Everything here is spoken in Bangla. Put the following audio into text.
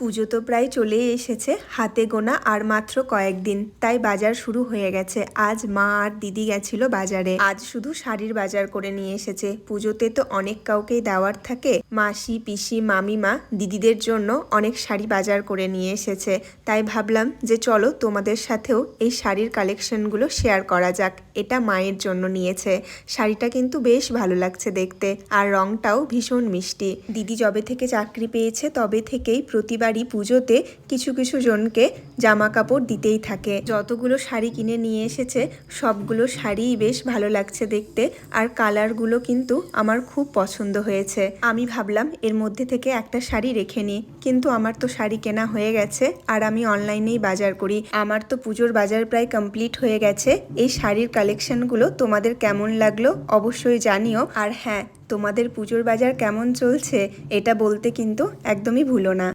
পুজো তো প্রায় চলেই এসেছে, হাতে গোনা আর মাত্র কয়েকদিন, তাই বাজার শুরু হয়ে গেছে। আজ মা আর দিদি গেছিল বাজারে। আজ শুধু শাড়ির বাজার করে নিয়ে এসেছে। পুজোতে তো অনেক কাউকেই দেওয়ার থাকে, মাসি, পিসি, মামিমা, দিদিদের জন্য অনেক শাড়ি বাজার করে নিয়ে এসেছে। তাই ভাবলাম যে চলো তোমাদের সাথেও এই শাড়ির কালেকশনগুলো শেয়ার করা যাক। এটা মায়ের জন্য নিয়েছে। শাড়িটা কিন্তু বেশ ভালো লাগছে দেখতে, আর রংটাও ভীষণ মিষ্টি। দিদি যবে থেকে চাকরি পেয়েছে তবে থেকেই প্রতিবারই পুজোতে কিছু কিছু জনকে জামা কাপড় দিতেই থাকে। যতগুলো শাড়ি কিনে নিয়ে এসেছে সবগুলো শাড়িই বেশ ভালো লাগছে দেখতে, আর কালারগুলো কিন্তু আমার খুব পছন্দ হয়েছে। আমি ভাবলাম এর মধ্যে থেকে একটা শাড়ি রেখে নিই, কিন্তু আমার তো শাড়ি কেনা হয়ে গেছে আর আমি অনলাইনেই বাজার করি। আমার তো পুজোর বাজার প্রায় কমপ্লিট হয়ে গেছে। এই শাড়ির কালেকশনগুলো তোমাদের কেমন লাগলো অবশ্যই জানিও। আর হ্যাঁ, তোমাদের পুজোর বাজার কেমন চলছে এটা বলতে কিন্তু একদমই ভুলো না।